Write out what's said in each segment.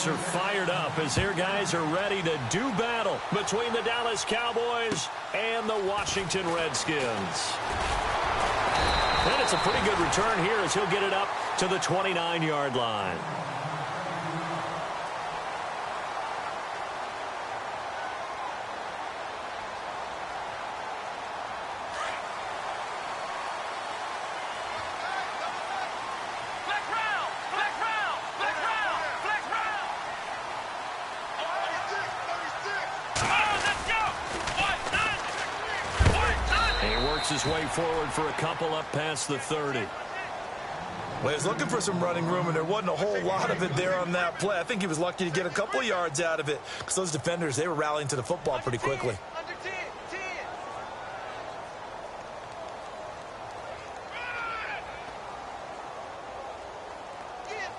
fans are fired up as their guys are ready to do battle between the Dallas Cowboys and the Washington Redskins. And it's a pretty good return here as he'll get it up to the 29-yard line. His way forward for a couple up past the 30. Well, he was looking for some running room, and there wasn't a whole lot of it there on that play. I think he was lucky to get a couple of yards out of it because those defenders, they were rallying to the football pretty quickly.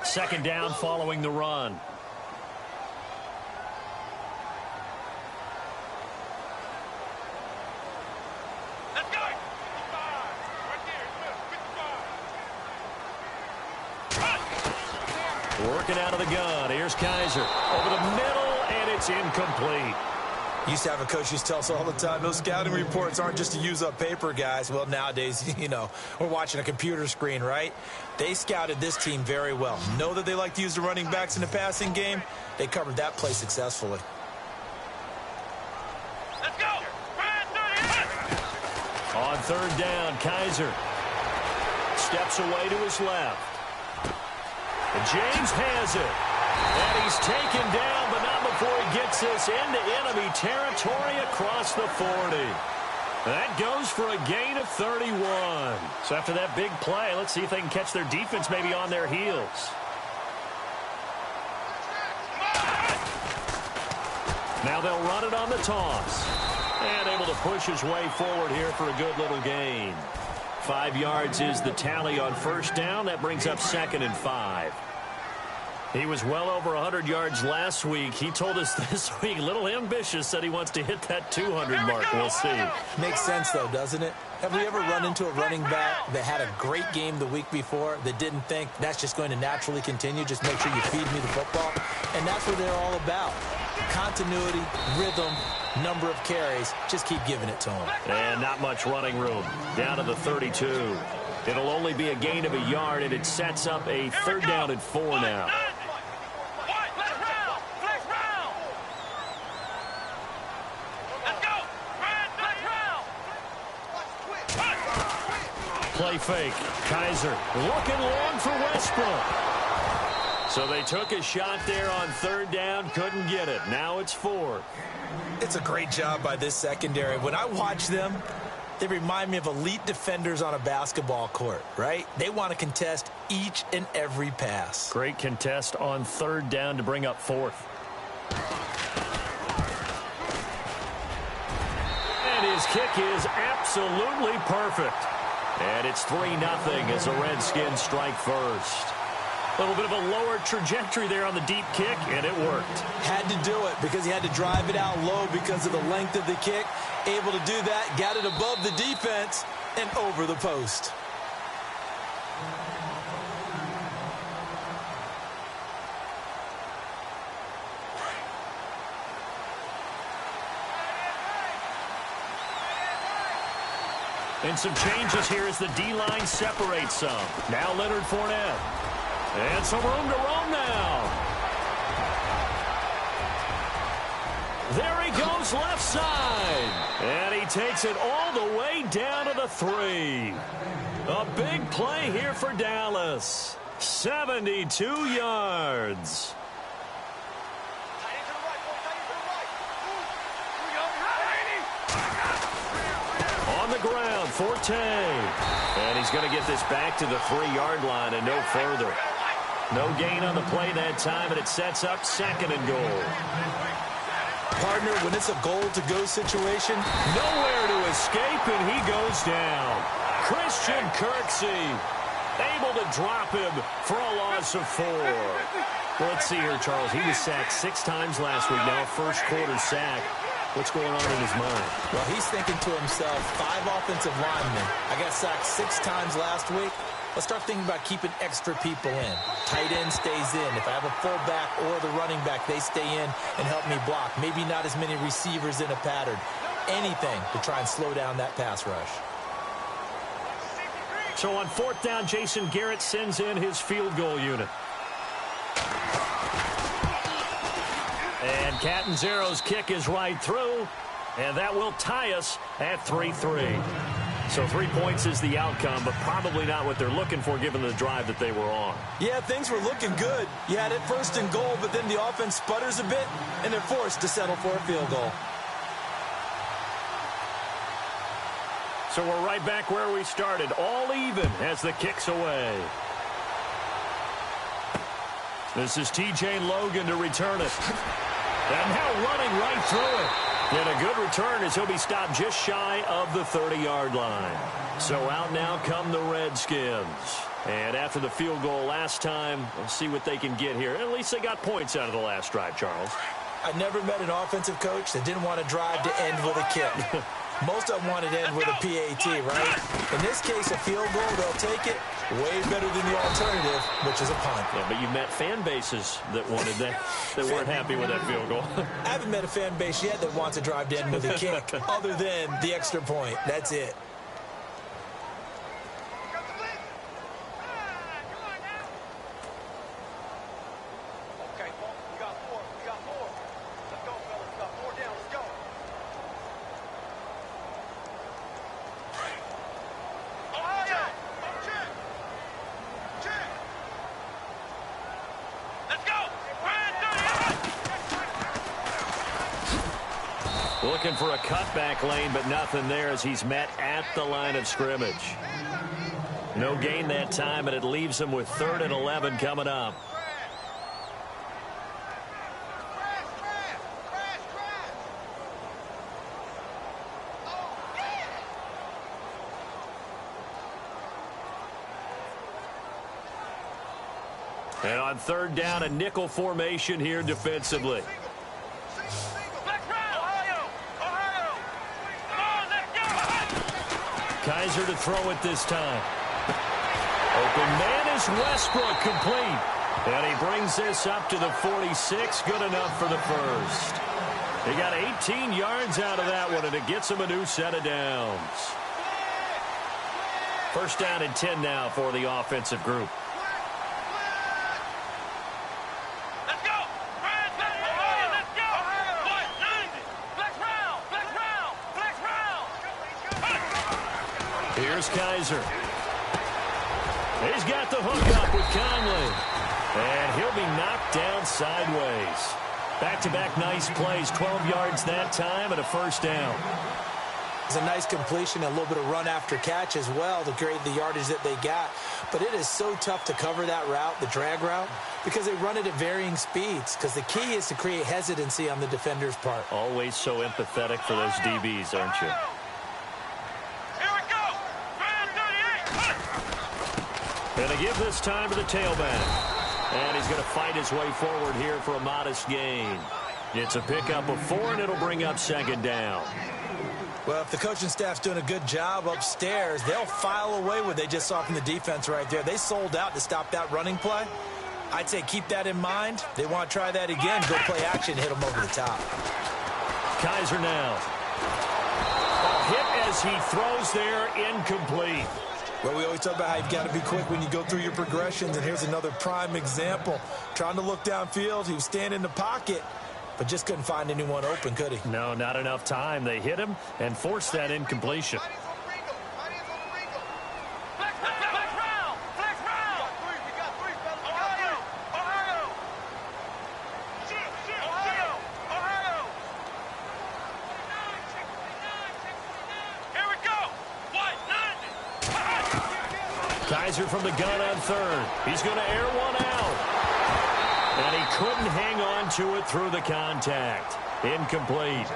Second down following the run. Working out of the gun. Here's Kaiser. Over the middle, and it's incomplete. Used to have a coach used to tell us all the time, those scouting reports aren't just to use up paper, guys. Well, nowadays, you know, we're watching a computer screen, right? They scouted this team very well. Know that they like to use the running backs in the passing game. They covered that play successfully. Let's go! On third down, Kaiser steps away to his left. And James has it. And he's taken down, but not before he gets this into enemy territory across the 40. That goes for a gain of 31. So after that big play, let's see if they can catch their defense maybe on their heels. Now they'll run it on the toss. And able to push his way forward here for a good little gain. 5 yards is the tally on first down. That brings up 2nd and 5. He was well over 100 yards last week. He told us this week, a little ambitious, said he wants to hit that 200 mark. We'll see. Makes sense, though, doesn't it? Have we ever run into a running back that had a great game the week before that didn't think that's just going to naturally continue? Just make sure you feed me the football. And that's what they're all about. Continuity, rhythm, number of carries. Just keep giving it to them. And not much running room. Down to the 32. It'll only be a gain of a yard, and it sets up a third down and 4 now. Play fake. Kaiser looking long for Westbrook. So they took a shot there on third down, couldn't get it. Now it's 4. It's a great job by this secondary. When I watch them, they remind me of elite defenders on a basketball court, right? They want to contest each and every pass. Great contest on third down to bring up 4th. And his kick is absolutely perfect. And it's 3-0 as the Redskins strike first. A little bit of a lower trajectory there on the deep kick, and it worked. Had to do it because he had to drive it out low because of the length of the kick. Able to do that, got it above the defense and over the post. And some changes here as the D-line separates some. Now Leonard Fournette. And some room to roam now. There he goes left side. And he takes it all the way down to the 3. A big play here for Dallas. 72 yards. On the ground, Forte. And he's going to get this back to the 3-yard line and no further. No gain on the play that time, and it sets up 2nd and goal. Partner, when it's a goal-to-go situation, nowhere to escape, and he goes down. Christian Kirksey able to drop him for a loss of 4. Well, let's see here, Charles. He was sacked 6 times last week, now a first-quarter sack. What's going on in his mind? Well, he's thinking to himself, 5 offensive linemen. I got sacked 6 times last week. Let's start thinking about keeping extra people in. Tight end stays in. If I have a fullback or the running back, they stay in and help me block. Maybe not as many receivers in a pattern. Anything to try and slow down that pass rush. So on 4th down, Jason Garrett sends in his field goal unit. And Catanzaro's kick is right through, and that will tie us at 3-3. So 3 points is the outcome, but probably not what they're looking for given the drive that they were on. Yeah, things were looking good. You had it 1st and goal, but then the offense sputters a bit, and they're forced to settle for a field goal. So we're right back where we started, all even as the kick's away. This is T.J. Logan to return it. And now running right through it. And a good return as he'll be stopped just shy of the 30-yard line. So out now come the Redskins. And after the field goal last time, we'll see what they can get here. At least they got points out of the last drive, Charles. I've never met an offensive coach that didn't want to drive to end with a kick. Most of them wanted to end with a PAT, right? In this case, a field goal, they'll take it. Way better than the alternative, which is a punt. Yeah, but you met fan bases that wanted that weren't happy with that field goal. I haven't met a fan base yet that wants to drive to end with a kick, other than the extra point. That's it. Looking for a cutback lane, but nothing there as he's met at the line of scrimmage. No gain that time, and it leaves him with 3rd and 11 coming up. And on 3rd down, a nickel formation here defensively. Kaiser to throw it this time. Open man is Westbrook, complete. And he brings this up to the 46. Good enough for the first. He got 18 yards out of that one, and it gets him a new set of downs. 1st down and 10 now for the offensive group. Here's Kaiser. He's got the hook up with Conley. And he'll be knocked down sideways. Back-to-back nice plays, 12 yards that time and a 1st down. It's a nice completion, a little bit of run after catch as well to create the yardage that they got. But it is so tough to cover that route, the drag route, because they run it at varying speeds. Because the key is to create hesitancy on the defender's part. Always so empathetic for those DBs, aren't you? And they give this time to the tailback. And he's going to fight his way forward here for a modest gain. It's a pickup of 4, and it'll bring up 2nd down. Well, if the coaching staff's doing a good job upstairs, they'll file away what they just saw from the defense right there. They sold out to stop that running play. I'd say keep that in mind. They want to try that again, go play action, hit them over the top. Kaiser now. A hit as he throws there, incomplete. Well, we always talk about how you've got to be quick when you go through your progressions, and here's another prime example. Trying to look downfield, he was standing in the pocket, but just couldn't find anyone open, could he? No, not enough time. They hit him and forced that incompletion. Kaiser from the gun on 3rd. He's going to air one out. And he couldn't hang on to it through the contact. Incomplete.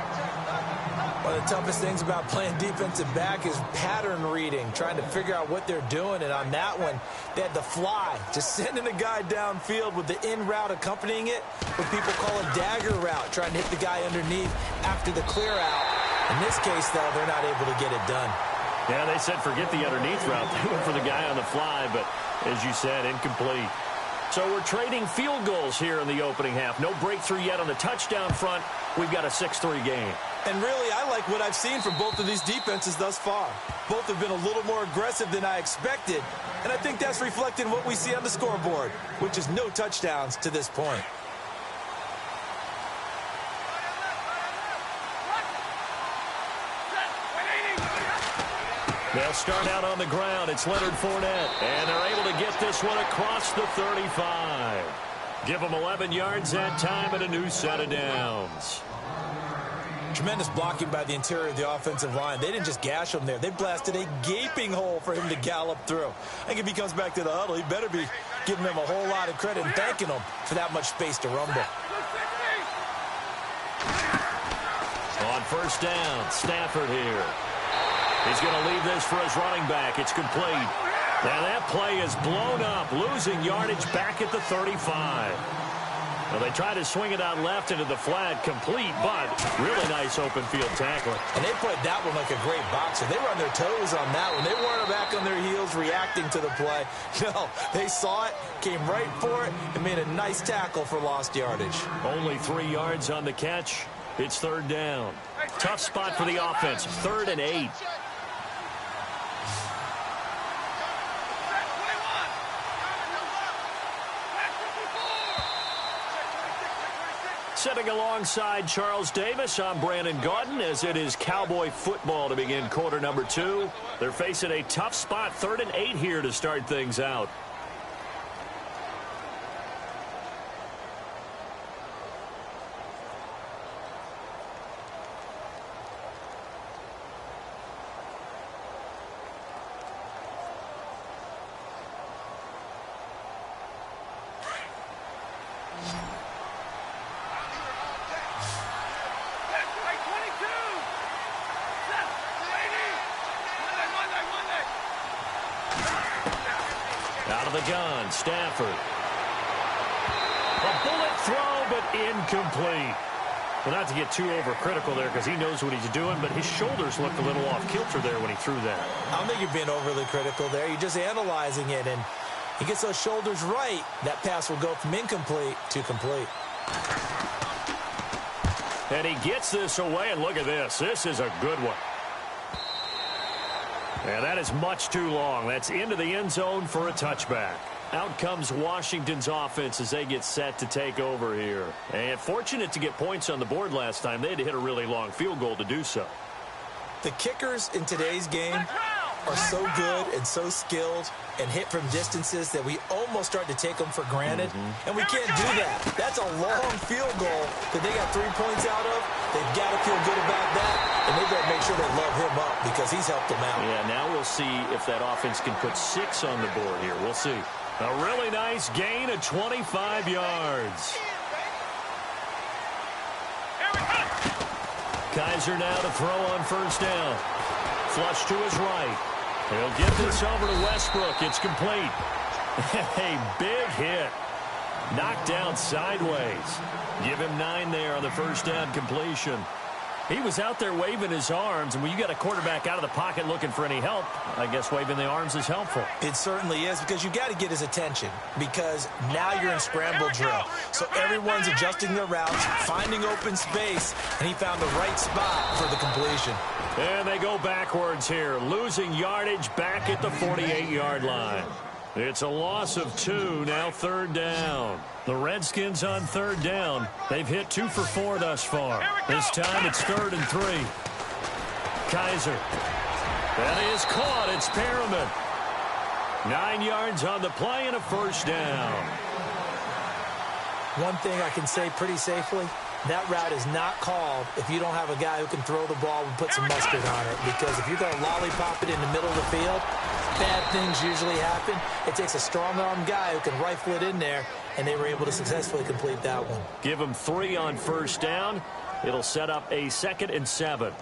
One of the toughest things about playing defensive back is pattern reading, trying to figure out what they're doing. And on that one, they had the fly, just sending a guy downfield with the in route accompanying it, what people call a dagger route, trying to hit the guy underneath after the clear out. In this case, though, they're not able to get it done. Yeah, they said forget the underneath route. They went for the guy on the fly, but as you said, incomplete. So we're trading field goals here in the opening half. No breakthrough yet on the touchdown front. We've got a 6-3 game. And really, I like what I've seen from both of these defenses thus far. Both have been a little more aggressive than I expected, and I think that's reflected in what we see on the scoreboard, which is no touchdowns to this point. They'll start out on the ground. It's Leonard Fournette, and they're able to get this one across the 35. Give them 11 yards that time and a new set of downs. Tremendous blocking by the interior of the offensive line. They didn't just gash him there. They blasted a gaping hole for him to gallop through. I think if he comes back to the huddle, he better be giving them a whole lot of credit and thanking them for that much space to rumble. On first down, Stafford here. He's going to leave this for his running back. It's complete. And that play is blown up, losing yardage back at the 35. Well, they try to swing it out left into the flat, complete, but really nice open field tackling. And they played that one like a great boxer. They were on their toes on that one. They weren't back on their heels reacting to the play. No, they saw it, came right for it, and made a nice tackle for lost yardage. Only 3 yards on the catch. It's third down. Tough spot for the offense, 3rd and 8. Sitting alongside Charles Davis, I'm Brandon Gaudin, as it is Cowboy football to begin quarter number 2. They're facing a tough spot, 3rd and 8 here to start things out. Out of the gun, Stafford. A bullet throw, but incomplete. Well, not to get too overcritical there because he knows what he's doing, but his shoulders looked a little off kilter there when he threw that. I don't think you're being overly critical there. You're just analyzing it, and he gets those shoulders right. That pass will go from incomplete to complete. And he gets this away, and look at this. This is a good one. And that is much too long. That's into the end zone for a touchback. Out comes Washington's offense as they get set to take over here. And fortunate to get points on the board last time. They had to hit a really long field goal to do so. The kickers in today's game are so good and so skilled and hit from distances that we almost start to take them for granted. And we can't do that. That's a long field goal that they got 3 points out of. They've got to feel good about that, and they better make sure they love him up because he's helped them out. Yeah, now we'll see if that offense can put 6 on the board here. We'll see. A really nice gain of 25 yards. Kaiser now to throw on first down. Flush to his right. He'll get this over to Westbrook. It's complete. A big hit. Knocked down sideways. Give him 9 there on the first down completion. He was out there waving his arms, and when you got a quarterback out of the pocket looking for any help, I guess waving the arms is helpful. It certainly is, because you got to get his attention, because now you're in scramble drill. So everyone's adjusting their routes, finding open space, and he found the right spot for the completion. And they go backwards here, losing yardage back at the 48-yard line. It's a loss of 2, now third down. The Redskins on third down. They've hit 2 for 4 thus far. This time it's 3rd and 3. Kaiser. That is caught. It's Perriman. 9 yards on the play and a first down. One thing I can say pretty safely, That route is not called if you don't have a guy who can throw the ball and put some mustard on it. Because if you're going to lollipop it in the middle of the field, bad things usually happen. It takes a strong-arm guy who can rifle it in there, and they were able to successfully complete that one. Give them 3 on first down. It'll set up a 2nd and 7.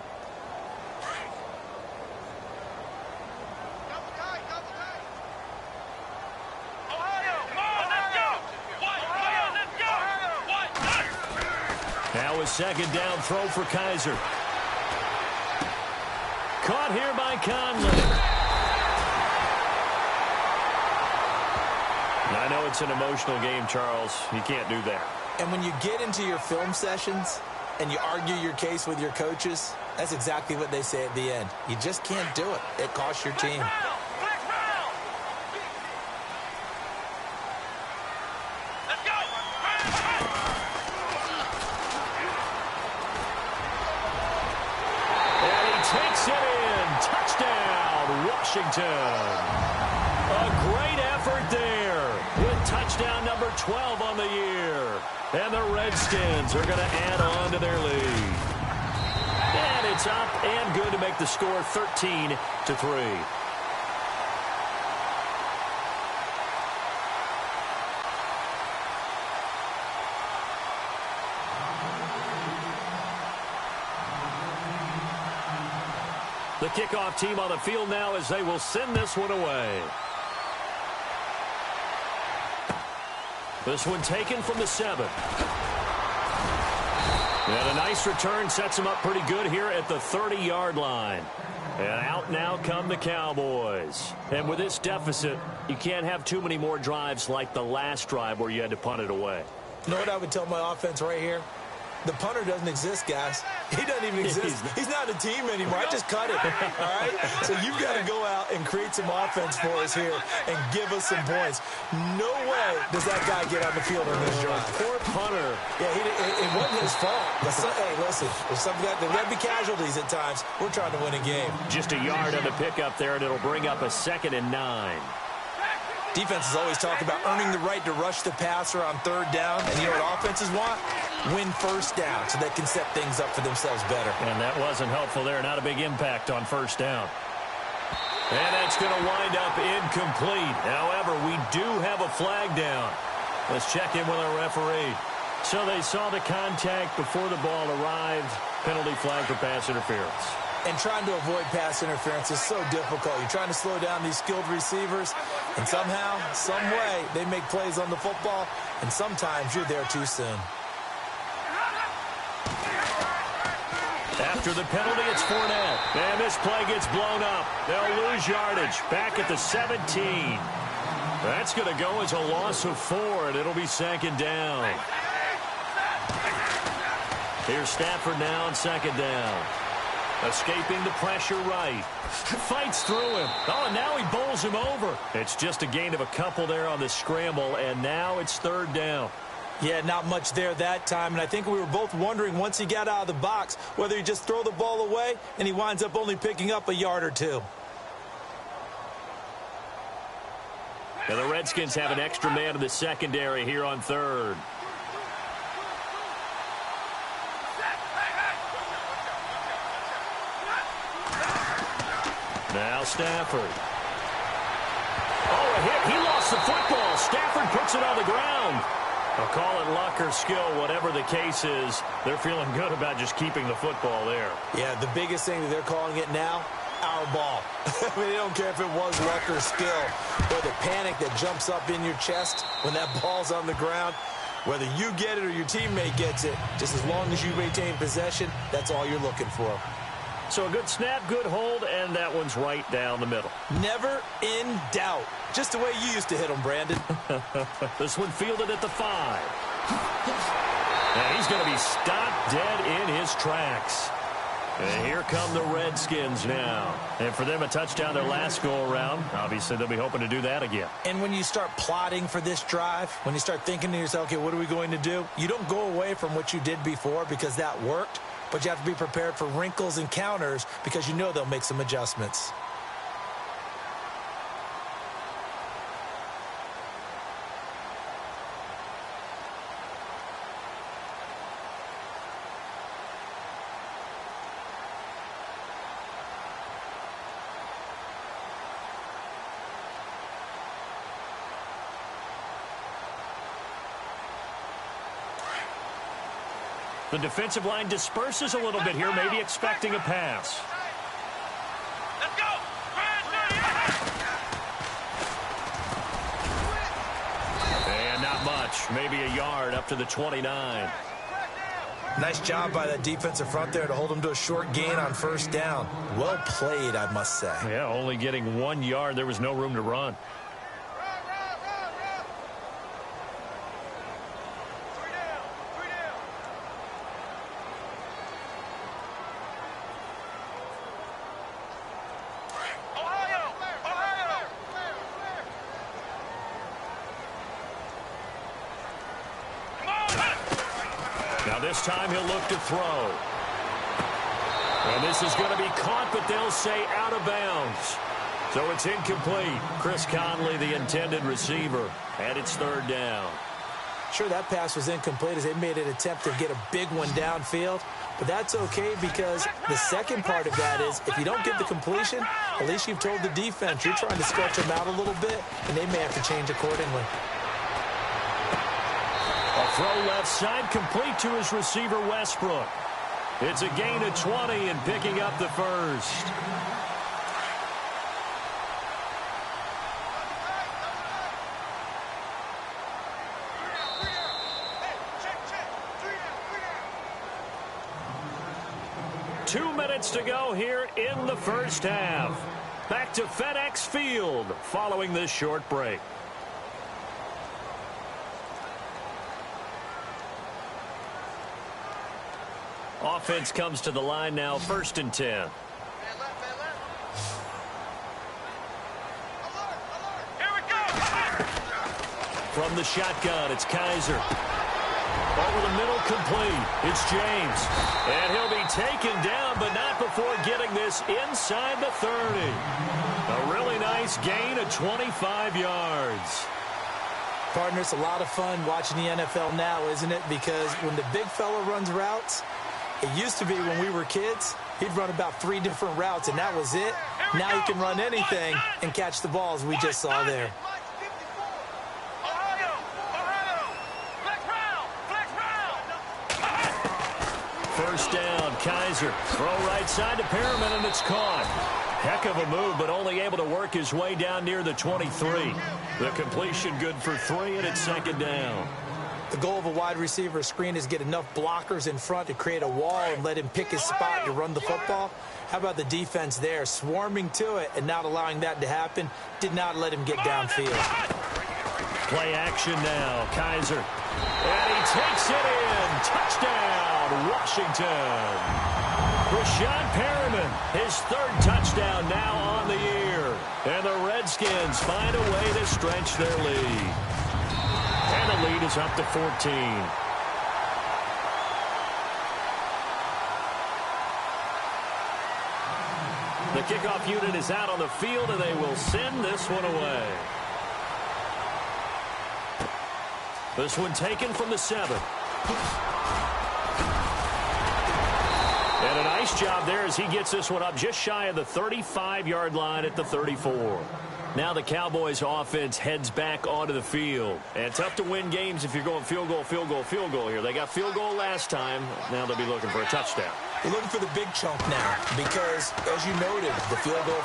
Now a 2nd down throw for Kaiser. Caught here by Conley. I know it's an emotional game, Charles. You can't do that. And when you get into your film sessions and you argue your case with your coaches, that's exactly what they say at the end. You just can't do it. It costs your team. Takes it in. Touchdown, Washington. A great effort there with touchdown number 12 on the year. And the Redskins are going to add on to their lead. And it's up and good to make the score 13-3. The kickoff team on the field now as they will send this one away. This one taken from the 7. And a nice return sets them up pretty good here at the 30-yard line. And out now come the Cowboys. And with this deficit, you can't have too many more drives like the last drive where you had to punt it away. You know what I would tell my offense right here? The punter doesn't exist, guys. He doesn't even exist. He's not a team anymore. I just cut it, all right? So you've got to go out and create some offense for us here and give us some points. No way does that guy get on the field on this drive. Poor punter. Yeah, it wasn't his fault. Hey, listen, there's got to be casualties at times. We're trying to win a game. Just a yard on the pickup there, and it'll bring up a 2nd and 9. Defenses always talk about earning the right to rush the passer on 3rd down. And you know what offenses want? Win first down so they can set things up for themselves better. And that wasn't helpful there. Not a big impact on first down. And that's going to wind up incomplete. However, we do have a flag down. Let's check in with our referee. So they saw the contact before the ball arrived. Penalty flag for pass interference. And trying to avoid pass interference is so difficult. You're trying to slow down these skilled receivers, and somehow, some way, they make plays on the football, and sometimes you're there too soon. After the penalty, it's Fournette. And this play gets blown up. They'll lose yardage back at the 17. That's going to go as a loss of 4, and it'll be 2nd down. Here's Stafford now on 2nd down. Escaping the pressure right. Fights through him. Oh, and now he bowls him over. It's just a gain of a couple there on the scramble, and now it's 3rd down. Yeah, not much there that time, and I think we were both wondering once he got out of the box whether he just throw the ball away, and he winds up only picking up a yard or 2. And the Redskins have an extra man in the secondary here on 3rd. Now Stafford. Oh, a hit. He lost the football. Stafford puts it on the ground. I'll call it luck or skill, whatever the case is. They're feeling good about just keeping the football there. Yeah, the biggest thing that they're calling it now, our ball. I mean, they don't care if it was luck or skill, or the panic that jumps up in your chest when that ball's on the ground. Whether you get it or your teammate gets it, just as long as you retain possession, that's all you're looking for. So a good snap, good hold, and that one's right down the middle. Never in doubt. Just the way you used to hit them, Brandon. This one fielded at the 5. And he's going to be stopped dead in his tracks. And here come the Redskins now. And for them, a touchdown their last go-around. Obviously, they'll be hoping to do that again. And when you start plotting for this drive, when you start thinking to yourself, okay, what are we going to do? You don't go away from what you did before because that worked. But you have to be prepared for wrinkles and counters because you know they'll make some adjustments. The defensive line disperses a little bit here, maybe expecting a pass. Let's go. And not much. Maybe a yard up to the 29. Nice job by that defensive front there to hold him to a short gain on first down. Well played, I must say. Yeah, only getting 1 yard. There was no room to run. This time he'll look to throw. And this is going to be caught, but they'll say out of bounds. So it's incomplete. Chris Conley, the intended receiver, and it's third down. Sure, that pass was incomplete as they made an attempt to get a big one downfield. But that's okay because the second part of that is if you don't get the completion, at least you've told the defense you're trying to stretch them out a little bit, and they may have to change accordingly. A throw left side complete to his receiver, Westbrook. It's a gain of 20 and picking up the first. Two minutes to go here in the first half. Back to FedEx Field following this short break. Offense comes to the line now, 1st and 10. From the shotgun, it's Kaiser. Over the middle, complete. It's James. And he'll be taken down, but not before getting this inside the 30. A really nice gain of 25 yards. Partner, it's a lot of fun watching the NFL now, isn't it? Because when the big fella runs routes, it used to be when we were kids, he'd run about 3 different routes, and that was it. Now he can run anything and catch the balls we just saw there. First down, Kaiser. Throw right side to Perriman, and it's caught. Heck of a move, but only able to work his way down near the 23. The completion good for 3, and it's 2nd down. The goal of a wide receiver screen is get enough blockers in front to create a wall and let him pick his spot to run the football. How about the defense there, swarming to it and not allowing that to happen? Did not let him get downfield. Play action now, Kaiser. And he takes it in. Touchdown, Washington. Rashad Perriman, his 3rd touchdown now on the year. And the Redskins find a way to stretch their lead. And the lead is up to 14. The kickoff unit is out on the field, and they will send this one away. This one taken from the 7. And a nice job there as he gets this one up just shy of the 35-yard line at the 34. Now the Cowboys offense heads back onto the field. And tough to win games if you're going field goal, field goal, field goal here. They got field goal last time. Now they'll be looking for a touchdown. They're looking for the big chunk now because, as you noted, the field goal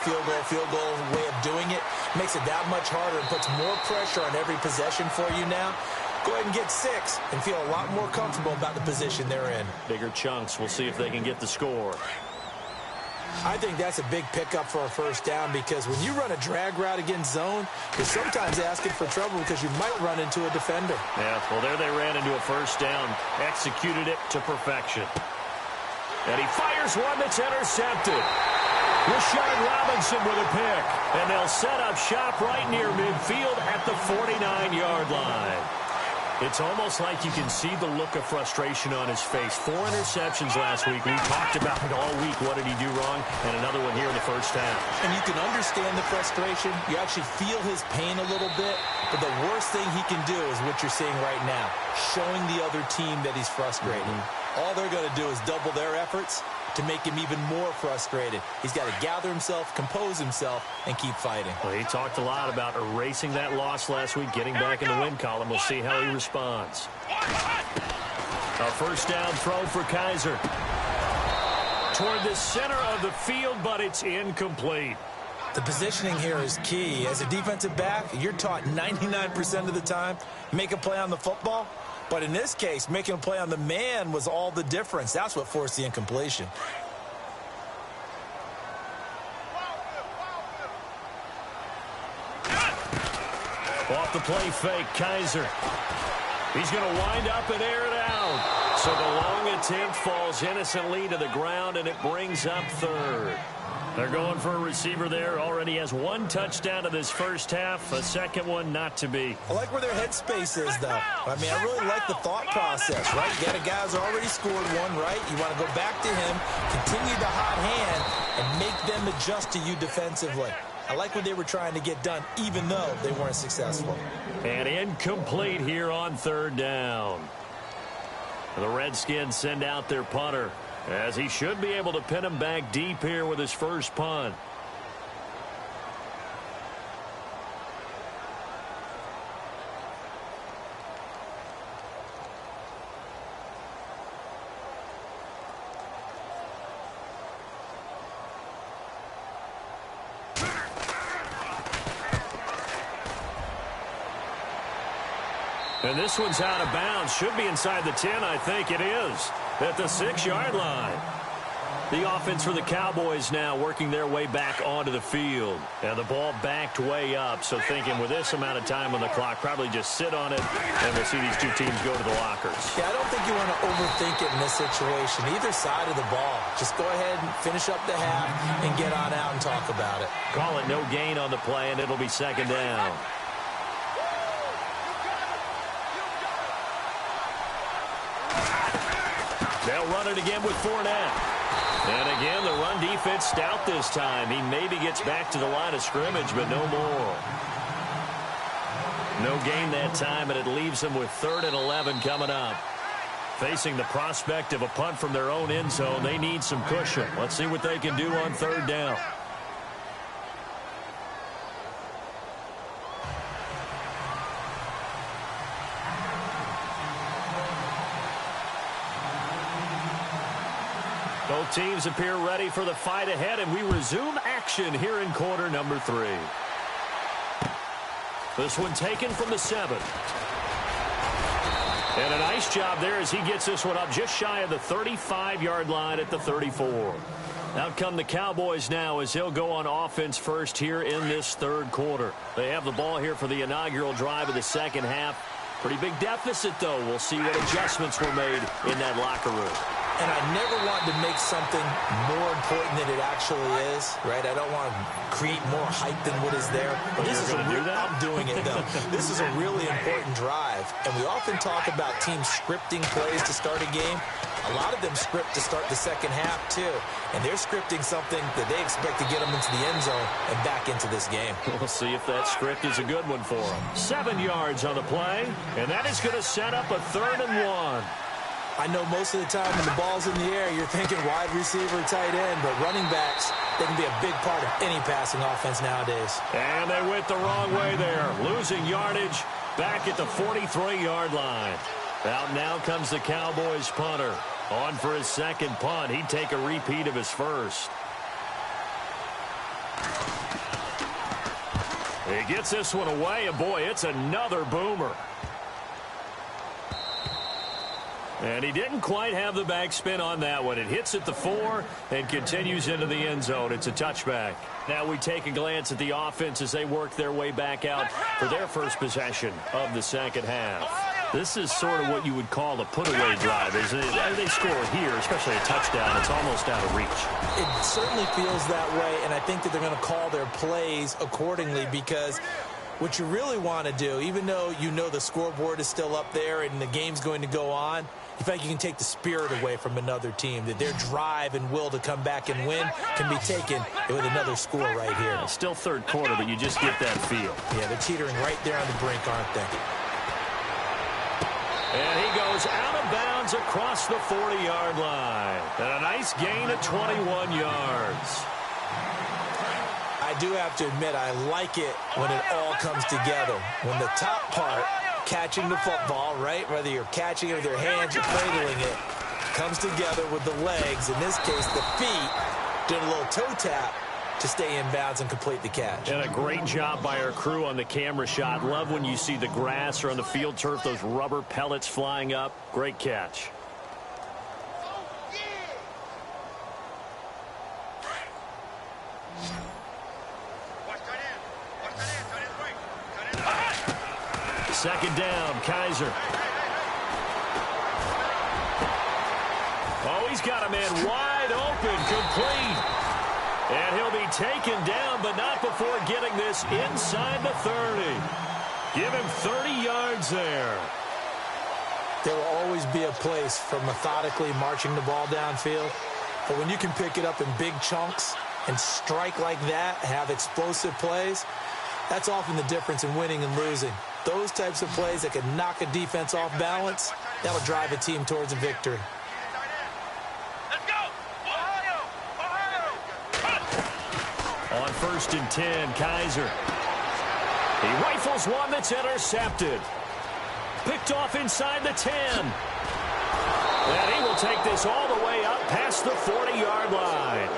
way of doing it makes it that much harder and puts more pressure on every possession for you now. Go ahead and get 6 and feel a lot more comfortable about the position they're in. Bigger chunks. We'll see if they can get the score. I think that's a big pickup for a first down because when you run a drag route against zone, you're sometimes asking for trouble because you might run into a defender. Yeah, well, there they ran into a first down, executed it to perfection. And he fires one that's intercepted. Rashad Robinson with a pick. And they'll set up shop right near midfield at the 49-yard line. It's almost like you can see the look of frustration on his face. 4 interceptions last week. We talked about it all week. What did he do wrong? And another one here in the first half. And you can understand the frustration. You actually feel his pain a little bit. But the worst thing he can do is what you're seeing right now, showing the other team that he's frustrated. All they're going to do is double their efforts to make him even more frustrated. He's got to gather himself, compose himself, and keep fighting. Well, he talked a lot about erasing that loss last week, getting back in the win column. We'll see how he responds. A first down throw for Kaiser. Toward the center of the field, but it's incomplete. The positioning here is key. As a defensive back, you're taught 99% of the time, make a play on the football. But in this case, making a play on the man was all the difference. That's what forced the incompletion. Off the play fake, Kaiser. He's going to wind up and air it out. So the long attempt falls innocently to the ground, and it brings up third. They're going for a receiver there. Already has one touchdown in this first half. A second one not to be. I like where their headspace is, though. I mean, I really like the thought process, right? You got a guy who's already scored one, right? You want to go back to him, continue the hot hand, and make them adjust to you defensively. I like what they were trying to get done, even though they weren't successful. And incomplete here on third down. The Redskins send out their punter, as he should be able to pin him back deep here with his first punt. And this one's out of bounds. Should be inside the 10, I think it is. At the 6-yard line. The offense for the Cowboys now working their way back onto the field. And the ball backed way up. So thinking with this amount of time on the clock, probably just sit on it, and we'll see these two teams go to the lockers. Yeah, I don't think you want to overthink it in this situation. Either side of the ball. Just go ahead and finish up the half and get on out and talk about it. Call it no gain on the play, and it'll be second down. They'll run it again with Fournette. And again, the run defense stout this time. He maybe gets back to the line of scrimmage, but no more. No gain that time, and it leaves them with 3rd and 11 coming up. Facing the prospect of a punt from their own end zone, they need some cushion. Let's see what they can do on third down. Both teams appear ready for the fight ahead, and we resume action here in quarter number 3. This one taken from the 7. And a nice job there as he gets this one up just shy of the 35-yard line at the 34. Out come the Cowboys now as they'll go on offense first here in this third quarter. They have the ball here for the inaugural drive of the second half. Pretty big deficit, though. We'll see what adjustments were made in that locker room. And I never want to make something more important than it actually is, right? I don't want to create more hype than what is there. But this is I'm doing it, though. This is a really important drive. And we often talk about teams scripting plays to start a game. A lot of them script to start the second half, too. And they're scripting something that they expect to get them into the end zone and back into this game. We'll see if that script is a good one for them. 7 yards on the play, and that is going to set up a 3rd and 1. I know most of the time when the ball's in the air, you're thinking wide receiver, tight end, but running backs, they can be a big part of any passing offense nowadays. And they went the wrong way there, losing yardage back at the 43-yard line. Out now comes the Cowboys punter. On for his second punt. He'd take a repeat of his first. He gets this one away, and boy, it's another boomer. And he didn't quite have the backspin on that one. It hits at the 4 and continues into the end zone. It's a touchback. Now we take a glance at the offense as they work their way back out for their first possession of the second half. This is sort of what you would call a put-away drive, isn't it? They score here, especially a touchdown. It's almost out of reach. It certainly feels that way, and I think that they're going to call their plays accordingly because what you really want to do, even though you know the scoreboard is still up there and the game's going to go on, you feel like you can take the spirit away from another team, that their drive and will to come back and win can be taken with another score right here. It's still third quarter, but you just get that feel. Yeah, they're teetering right there on the brink, aren't they? And he goes out of bounds across the 40-yard line. And a nice gain of 21 yards. I do have to admit, I like it when it all comes together. When the top part catching the football, right? Whether you're catching it with your hands or cradling it, comes together with the legs. In this case, the feet, doing a little toe tap to stay in bounds and complete the catch. And a great job by our crew on the camera shot. Love when you see the grass or on the field turf, those rubber pellets flying up. Great catch. Second down, Kaiser. Oh, he's got a man wide open, complete. And he'll be taken down, but not before getting this inside the 30. Give him 30 yards there. There will always be a place for methodically marching the ball downfield. But when you can pick it up in big chunks and strike like that, have explosive plays, that's often the difference in winning and losing. Those types of plays that can knock a defense off balance, that'll drive a team towards a victory. On 1st and 10, Kaiser. He rifles one that's intercepted. Picked off inside the 10. And he will take this all the way up past the 40-yard line.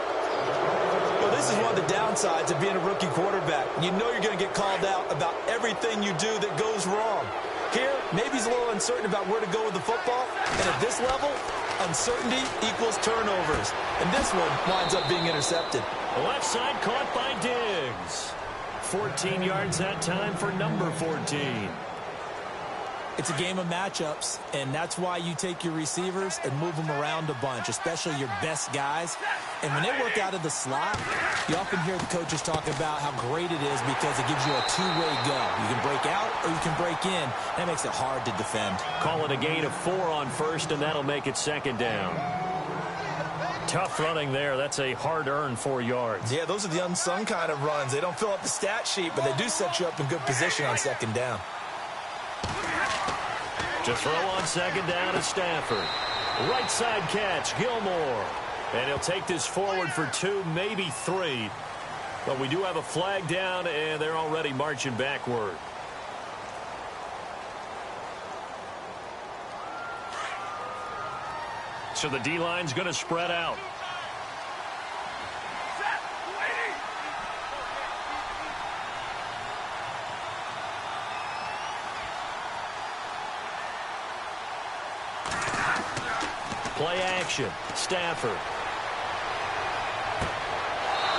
Well, this is one of the downsides of being a rookie quarterback. You know you're going to get called out about everything you do that goes wrong. Here, maybe he's a little uncertain about where to go with the football. And at this level, uncertainty equals turnovers. And this one winds up being intercepted. Left side caught by Diggs. 14 yards that time for number 14. It's a game of matchups, and that's why you take your receivers and move them around a bunch, especially your best guys. And when they work out of the slot, you often hear the coaches talk about how great it is because it gives you a two-way go. You can break out or you can break in. That makes it hard to defend. Call it a gain of 4 on 1st, and that'll make it 2nd down. Tough running there. That's a hard-earned 4 yards. Yeah, those are the unsung kind of runs. They don't fill up the stat sheet, but they do set you up in good position on 2nd down. To throw on 2nd down is Stafford. Right side catch, Gilmore. And he'll take this forward for 2, maybe 3. But we do have a flag down, and they're already marching backward. So the D-line's going to spread out. Play action. Stafford.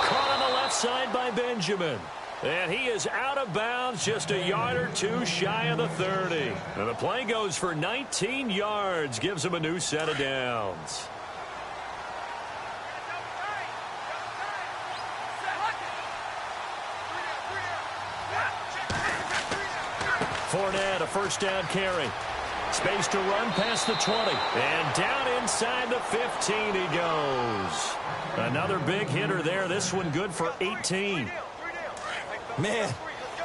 Caught on the left side by Benjamin. And he is out of bounds, just a yard or 2 shy of the 30. And the play goes for 19 yards, gives him a new set of downs. Fournette, a 1st down carry. Space to run past the 20. And down inside the 15 he goes. Another big hitter there. This one good for 18. Man,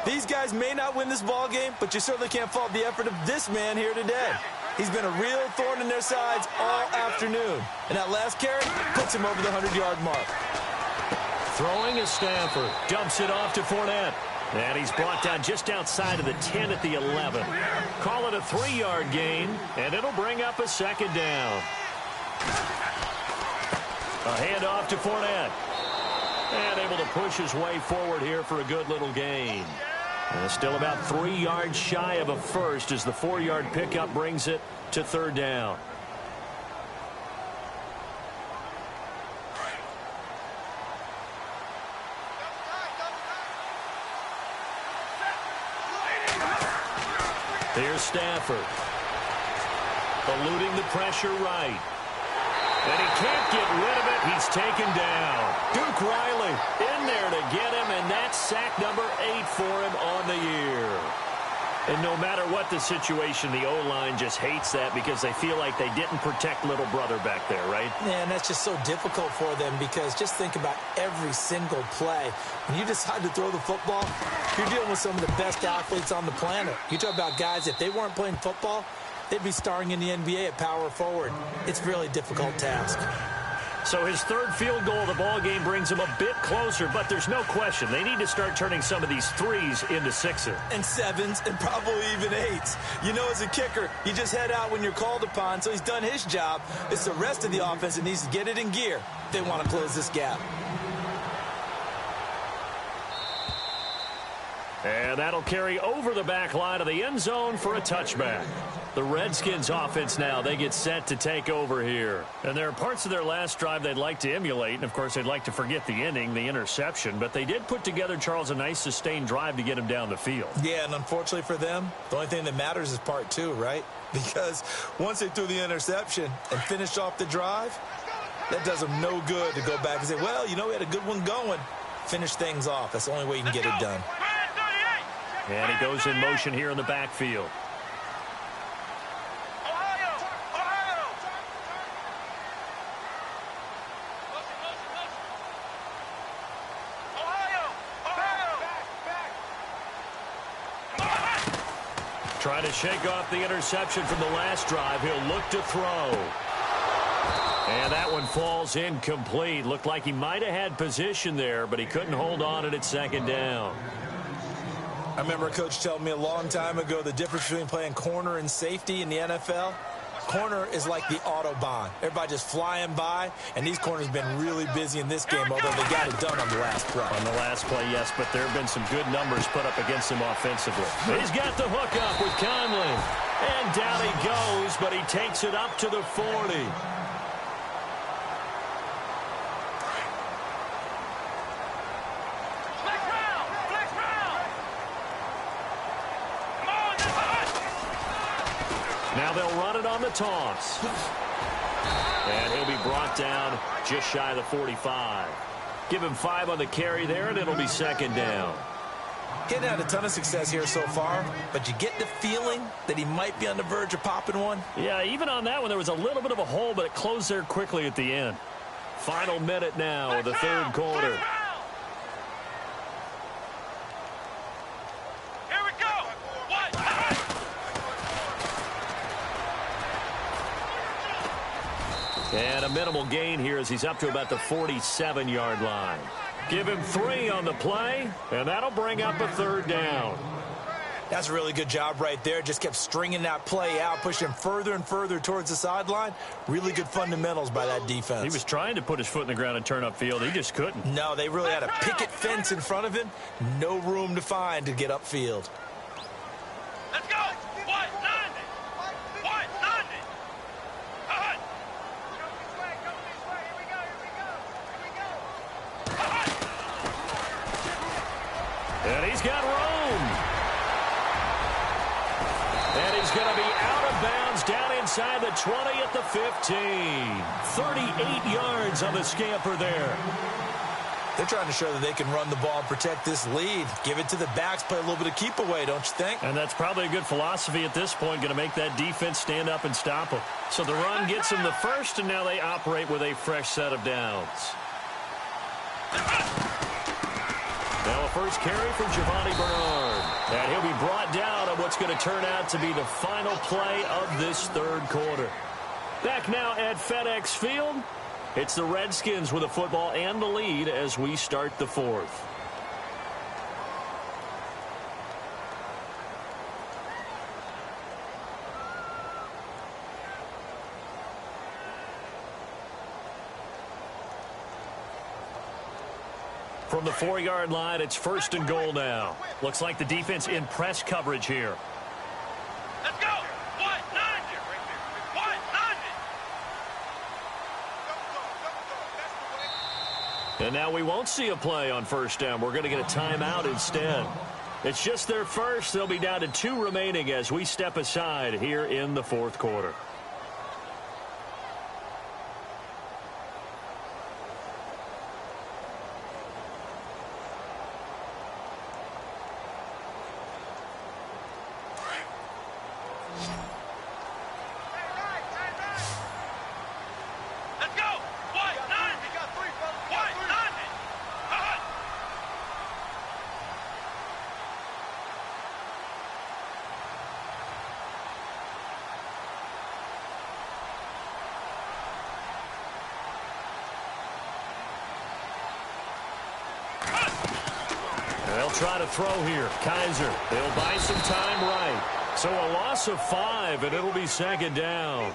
these guys may not win this ball game, but you certainly can't fault the effort of this man here today. He's been a real thorn in their sides all afternoon. And that last carry puts him over the 100-yard mark. Throwing is Stafford. Dumps it off to Fournette. And he's brought down just outside of the 10 at the 11. Call it a 3-yard gain, and it'll bring up a 2nd down. A handoff to Fournette. And able to push his way forward here for a good little gain. And still about 3 yards shy of a first as the 4-yard pickup brings it to 3rd down. Here's Stafford. Eluding the pressure right. And he can't get rid of it. He's taken down. Duke Riley in there to get him, and that's sack number 8 for him on the year. And no matter what the situation, the O-line just hates that because they feel like they didn't protect little brother back there, right? Man, that's just so difficult for them because just think about every single play. When you decide to throw the football, you're dealing with some of the best athletes on the planet. You talk about guys, if they weren't playing football, they'd be starring in the NBA at power forward. It's a really difficult task. So his third field goal of the ball game brings him a bit closer, but there's no question they need to start turning some of these threes into sixes. And sevens, and probably even eights. You know, as a kicker, you just head out when you're called upon, so he's done his job. It's the rest of the offense that needs to get it in gear if they want to close this gap. And that'll carry over the back line of the end zone for a touchback. The Redskins offense now, they get set to take over here. And there are parts of their last drive they'd like to emulate. And, of course, they'd like to forget the ending, the interception. But they did put together, Charles, a nice sustained drive to get him down the field. Yeah, and unfortunately for them, the only thing that matters is part two, right? Because once they threw the interception and finished off the drive, that does them no good to go back and say, well, you know, we had a good one going. Finish things off. That's the only way you can get it done. And he goes in motion here in the backfield. Trying to shake off the interception from the last drive. He'll look to throw. And that one falls incomplete. Looked like he might have had position there, but he couldn't hold on at second down. I remember a coach telling me a long time ago the difference between playing corner and safety in the NFL. Corner is like the Autobahn. Everybody just flying by, and these corners have been really busy in this game, although they got it done on the last play. On the last play, yes, but there have been some good numbers put up against him offensively. He's got the hook up with Conley. And down he goes, but he takes it up to the 40. Now they'll run it on the toss. And he'll be brought down just shy of the 45. Give him 5 on the carry there, and it'll be second down. Getting had a ton of success here so far, but you get the feeling that he might be on the verge of popping one. Yeah, even on that one, there was a little bit of a hole, but it closed there quickly at the end. Final minute now of the third quarter. And a minimal gain here as he's up to about the 47-yard line. Give him 3 on the play, and that'll bring up a third down. That's a really good job right there. Just kept stringing that play out, pushing further and further towards the sideline. Really good fundamentals by that defense. He was trying to put his foot in the ground and turn upfield. He just couldn't. No, they really had a picket fence in front of him. No room to find to get upfield. Let's go! And he's got room. And he's going to be out of bounds down inside the 20 at the 15. 38 yards on the scamper there. They're trying to show that they can run the ball and protect this lead. Give it to the backs, play a little bit of keep away, don't you think? And that's probably a good philosophy at this point, going to make that defense stand up and stop them. So the run gets them the first, and now they operate with a fresh set of downs. Now a first carry from Giovanni Bernard. And he'll be brought down on what's going to turn out to be the final play of this third quarter. Back now at FedEx Field. It's the Redskins with the football and the lead as we start the fourth. From the 4-yard line, it's first and goal now. Looks like the defense in press coverage here. Let's go! 190! 190! And now we won't see a play on first down. We're going to get a timeout instead. It's just their first. They'll be down to 2 remaining as we step aside here in the fourth quarter. They'll try to throw here. Kaiser, they'll buy some time right. So a loss of 5, and it'll be second down.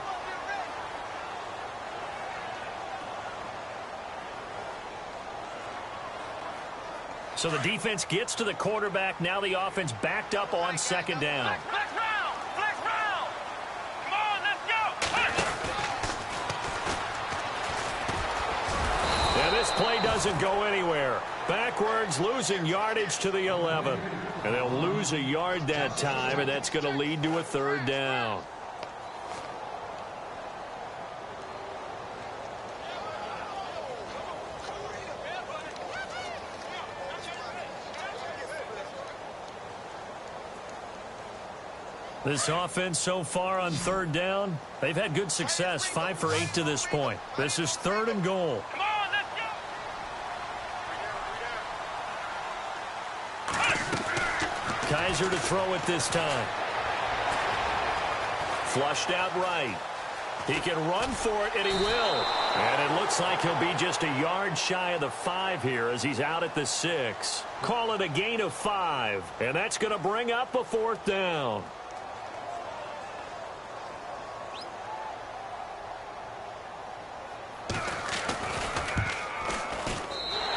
So the defense gets to the quarterback. Now the offense backed up on second down. Flex round! Flex round! Come on, let's go! And this play doesn't go anywhere. Backwards, losing yardage to the 11. And they'll lose a yard that time, and that's going to lead to a third down. This offense so far on third down, they've had good success, 5 for 8 to this point. This is 3rd and goal. Come on, let's go! Kaiser to throw it this time. Flushed out right. He can run for it, and he will. And it looks like he'll be just a yard shy of the 5 here as he's out at the 6. Call it a gain of 5, and that's going to bring up a 4th down.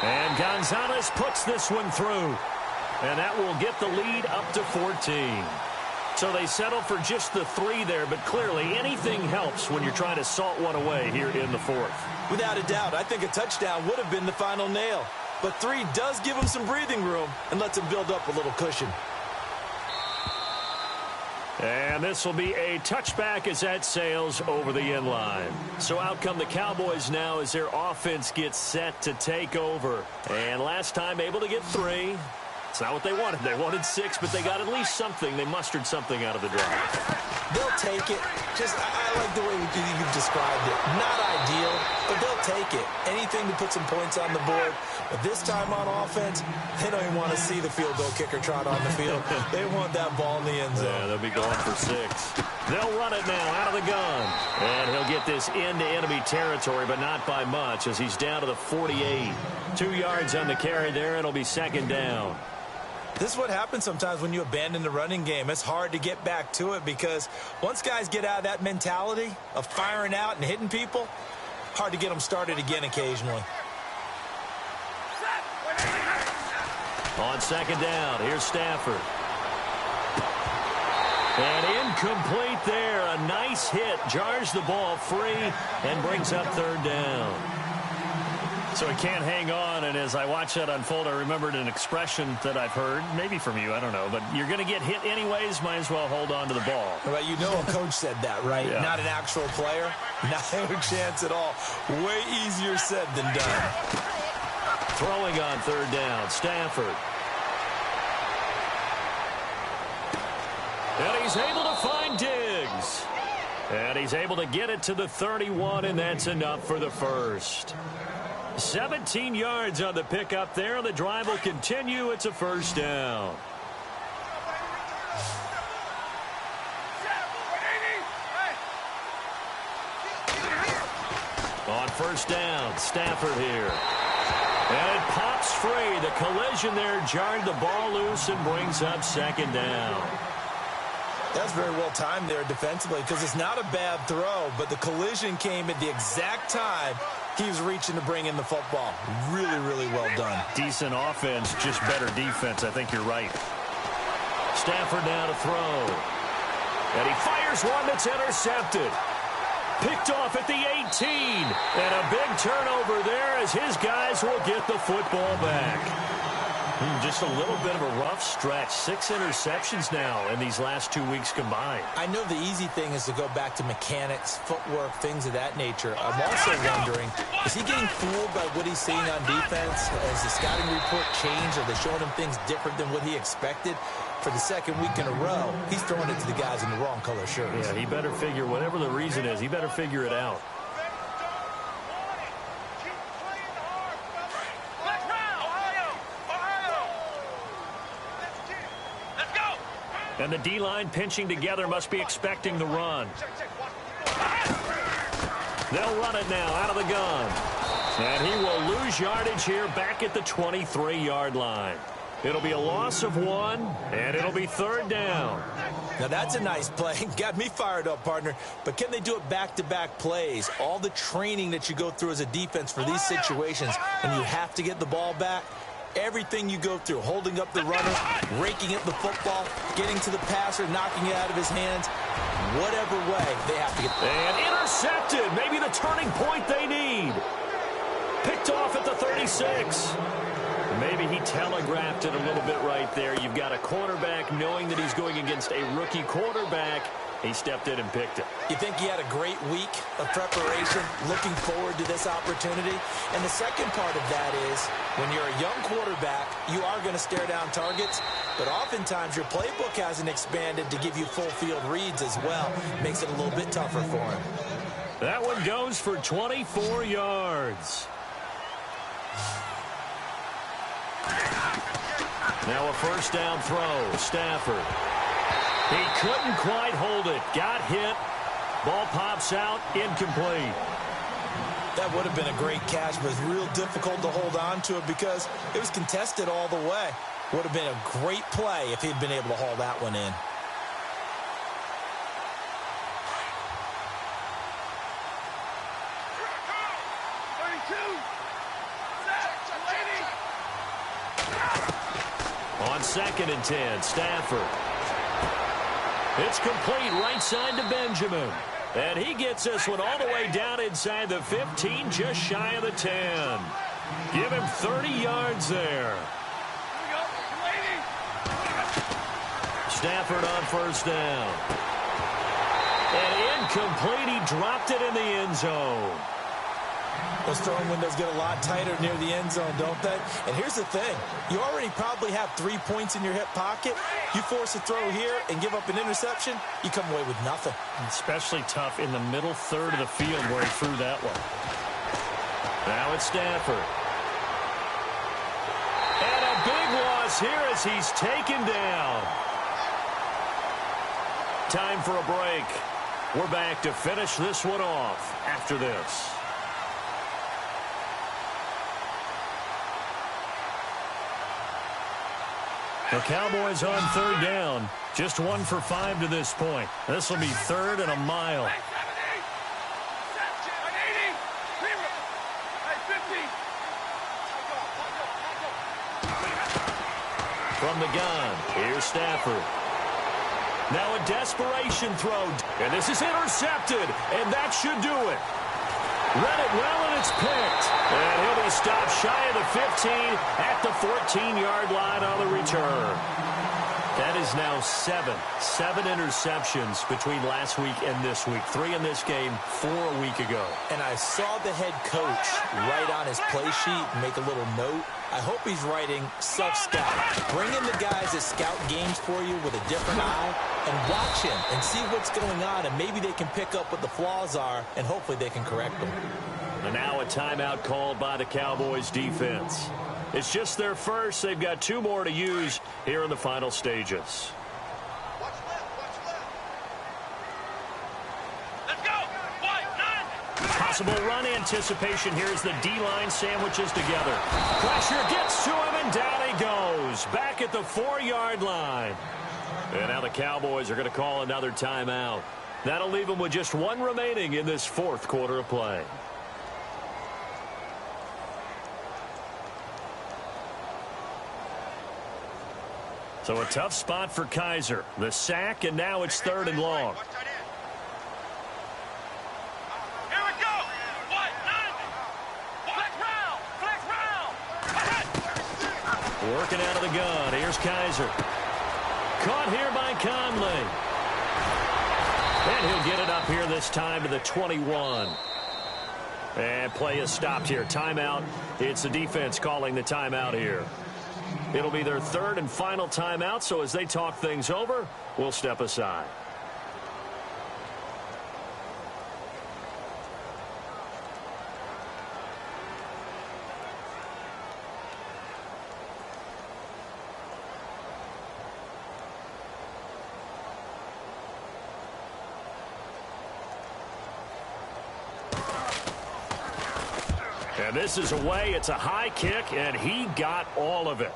And Gonzalez puts this one through. And that will get the lead up to 14. So they settle for just the 3 there, but clearly anything helps when you're trying to salt one away here in the 4th. Without a doubt, I think a touchdown would have been the final nail. But 3 does give them some breathing room and lets them build up a little cushion. And this will be a touchback as that sails over the end line. So out come the Cowboys now as their offense gets set to take over. And last time able to get 3. It's not what they wanted. They wanted 6, but they got at least something. They mustered something out of the drive. They'll take it. I like the way you've described it. Not ideal, but they'll take it. Anything to put some points on the board. But this time on offense, they don't even want to see the field goal kicker trot on the field. They want that ball in the end zone. Yeah, they'll be going for 6. They'll run it now out of the gun. And he'll get this into enemy territory, but not by much as he's down to the 48. 2 yards on the carry there. It'll be second down. This is what happens sometimes when you abandon the running game. It's hard to get back to it because once guys get out of that mentality of firing out and hitting people, hard to get them started again occasionally. On second down, here's Stafford. And incomplete there. A nice hit. Jars the ball free and brings up third down. So he can't hang on, and as I watch that unfold, I remembered an expression that I've heard, maybe from you, I don't know, but you're going to get hit anyways, might as well hold on to the ball. Well, you know a coach said that, right? Yeah. Not an actual player. No chance at all. Way easier said than done. Throwing on third down, Stafford. And he's able to find Diggs. And he's able to get it to the 31, and that's enough for the first. 17 yards on the pickup there. The drive will continue. It's a first down. On first down, Stafford here. And it pops free. The collision there jarred the ball loose and brings up second down. That's very well timed there defensively because it's not a bad throw, but the collision came at the exact time he was reaching to bring in the football. Really, really well done. Decent offense, just better defense. I think you're right. Stafford now to throw. And he fires one that's intercepted. Picked off at the 18. And a big turnover there as his guys will get the football back. Just a little bit of a rough stretch. 6 interceptions now in these last 2 weeks combined. I know the easy thing is to go back to mechanics, footwork, things of that nature. I'm also wondering, is he getting fooled by what he's seeing on defense? Has the scouting report changed? Are they showing him things different than what he expected? For the second week in a row, he's throwing it to the guys in the wrong color shirts. Yeah, he better figure, whatever the reason is, he better figure it out. And the D-line pinching together must be expecting the run. They'll run it now out of the gun. And he will lose yardage here back at the 23-yard line. It'll be a loss of 1, and it'll be 3rd down. Now, that's a nice play. Got me fired up, partner. But can they do it back-to-back plays? All the training that you go through as a defense for these situations, when you have to get the ball back, everything you go through, holding up the runner, raking up the football, getting to the passer, knocking it out of his hands, whatever way, they have to get. And intercepted. Maybe the turning point they need. Picked off at the 36. Maybe he telegraphed it a little bit right there. You've got a quarterback knowing that he's going against a rookie quarterback. He stepped in and picked it. You think he had a great week of preparation, looking forward to this opportunity? And the second part of that is, when you're a young quarterback, you are going to stare down targets, but oftentimes your playbook hasn't expanded to give you full field reads as well. Makes it a little bit tougher for him. That one goes for 24 yards. Now a first down throw. Stafford. He couldn't quite hold it. Got hit. Ball pops out. Incomplete. That would have been a great catch, but it's real difficult to hold on to it because it was contested all the way. Would have been a great play if he'd been able to haul that one in. On 2nd and 10, Stafford. It's complete right side to Benjamin. And he gets this one all the way down inside the 15, just shy of the 10. Give him 30 yards there. Stafford on first down. And incomplete. He dropped it in the end zone. Those throwing windows get a lot tighter near the end zone, don't they? And here's the thing. You already probably have 3 points in your hip pocket. You force a throw here and give up an interception, you come away with nothing. Especially tough in the middle third of the field where he threw that one. Now it's Stafford. And a big loss here as he's taken down. Time for a break. We're back to finish this one off after this. The Cowboys on third down. Just 1 for 5 to this point. This will be 3rd and a mile. From the gun, here's Stafford. Now a desperation throw. And this is intercepted. And that should do it. Read it well, and it's picked. And he'll be stopped shy of the 15 at the 14-yard line on the return. That is now 7 interceptions between last week and this week. 3 in this game, 4 a week ago. And I saw the head coach write on his play sheet, make a little note. I hope he's writing self-scout. Bring in the guys that scout games for you with a different eye and watch him and see what's going on, and maybe they can pick up what the flaws are, and hopefully they can correct them. And now a timeout called by the Cowboys defense. It's just their first. They've got 2 more to use here in the final stages. Watch left. Let's go. 1, 9. Possible run anticipation here as the D-line sandwiches together. Pressure gets to him, and down he goes. Back at the 4-yard line. And now the Cowboys are going to call another timeout. That'll leave them with just 1 remaining in this 4th quarter of play. So a tough spot for Kaiser. The sack, and now it's 3rd and long. Here we go. 1, 9. Flex round. Working out of the gun. Here's Kaiser. Caught here by Conley. And he'll get it up here this time to the 21. And play is stopped here. Timeout. It's the defense calling the timeout here. It'll be their 3rd and final timeout, so as they talk things over, we'll step aside. And this is away. It's a high kick, and he got all of it.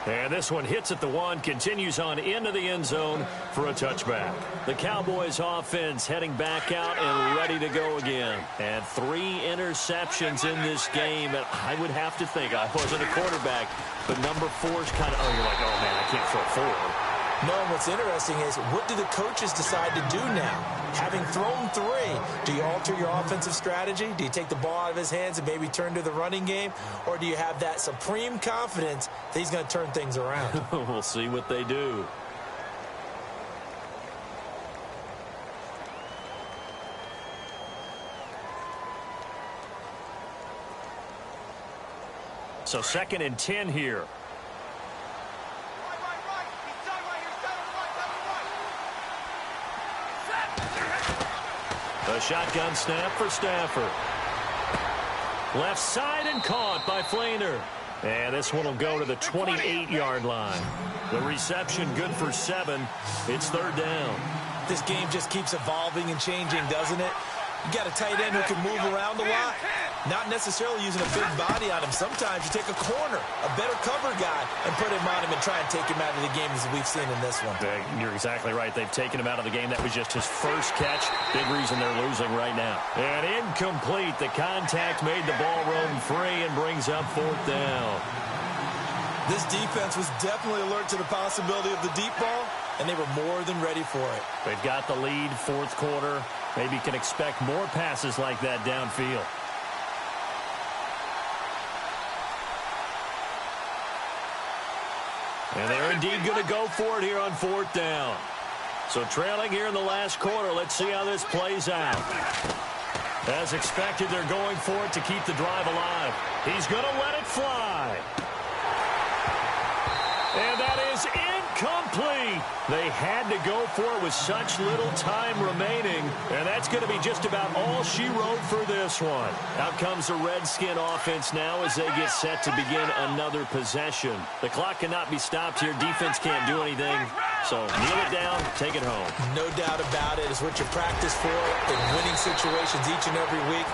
And this one hits at the 1, continues on into the end zone for a touchback. The Cowboys offense heading back out and ready to go again. And 3 interceptions in this game. And I would have to think, I wasn't a quarterback, but number 4's kind of, you're like, oh, man, I can't throw 4. No, and what's interesting is, what do the coaches decide to do now? Having thrown 3, do you alter your offensive strategy? Do you take the ball out of his hands and maybe turn to the running game? Or do you have that supreme confidence that he's going to turn things around? We'll see what they do. So 2nd and 10 here. A shotgun snap for Stafford. Left side and caught by Flainer. And this one will go to the 28-yard line. The reception good for 7. It's 3rd down. This game just keeps evolving and changing, doesn't it? You got a tight end who can move around a lot. Not necessarily using a big body on him. Sometimes you take a corner, a better cover guy, and put him on him and try and take him out of the game, as we've seen in this one. You're exactly right. They've taken him out of the game. That was just his first catch. Big reason they're losing right now. And incomplete. The contact made the ball roam free and brings up 4th down. This defense was definitely alert to the possibility of the deep ball, and they were more than ready for it. They've got the lead, 4th quarter. Maybe can expect more passes like that downfield. And they're indeed going to go for it here on 4th down. So trailing here in the last quarter. Let's see how this plays out. As expected, they're going for it to keep the drive alive. He's going to let it fly. And that is incomplete. They had to go for it with such little time remaining. And that's going to be just about all she wrote for this one. Out comes the Redskin offense now as they get set to begin another possession. The clock cannot be stopped here. Defense can't do anything. So kneel it down, take it home. No doubt about it. It's what you practice for in winning situations each and every week.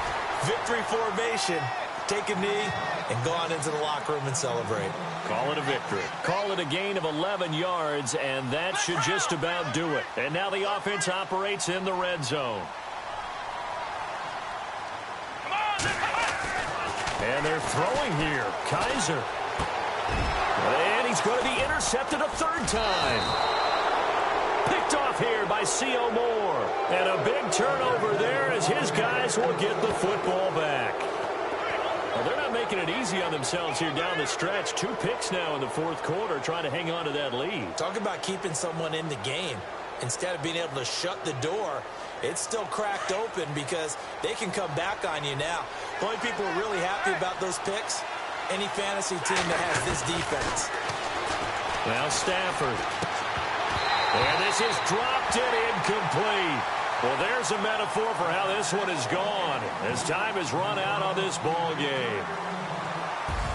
Victory formation. Take a knee and go on into the locker room and celebrate. Call it a victory. Call it a gain of 11 yards, and that should just about do it. And now the offense operates in the red zone. And they're throwing here. Kaiser. And he's going to be intercepted a 3rd time. Picked off here by C.O. Moore. And a big turnover there as his guys will get the football back. Well, they're not making it easy on themselves here down the stretch. 2 picks now in the 4th quarter, trying to hang on to that lead. Talk about keeping someone in the game. Instead of being able to shut the door, it's still cracked open because they can come back on you now. The only people who are really happy about those picks, any fantasy team that has this defense. Now Stafford. And this is dropped and incomplete. Well, there's a metaphor for how this one is gone as time has run out on this ball game.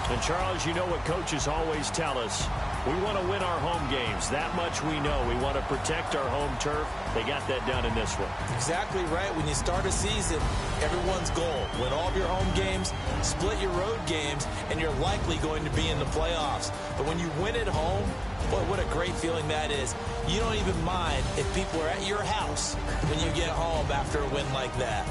And, Charles, you know what coaches always tell us. We want to win our home games. That much we know. We want to protect our home turf. They got that done in this one. Exactly right. When you start a season, everyone's goal, win all of your home games, split your road games, and you're likely going to be in the playoffs. But when you win at home, boy, what a great feeling that is. You don't even mind if people are at your house when you get home after a win like that.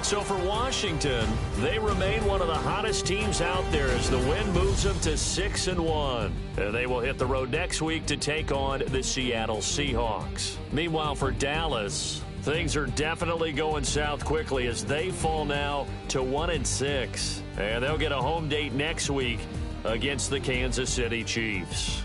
So for Washington, they remain one of the hottest teams out there as the win moves them to 6-1. They will hit the road next week to take on the Seattle Seahawks. Meanwhile, for Dallas, things are definitely going south quickly as they fall now to 1-6. And they'll get a home date next week against the Kansas City Chiefs.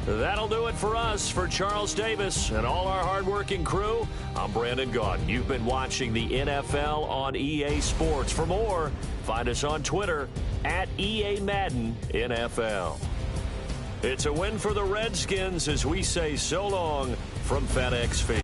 That'll do it for us. For Charles Davis and all our hardworking crew, I'm Brandon Gaudin. You've been watching the NFL on EA Sports. For more, find us on Twitter at EA Madden NFL. It's a win for the Redskins as we say so long from FedEx Field.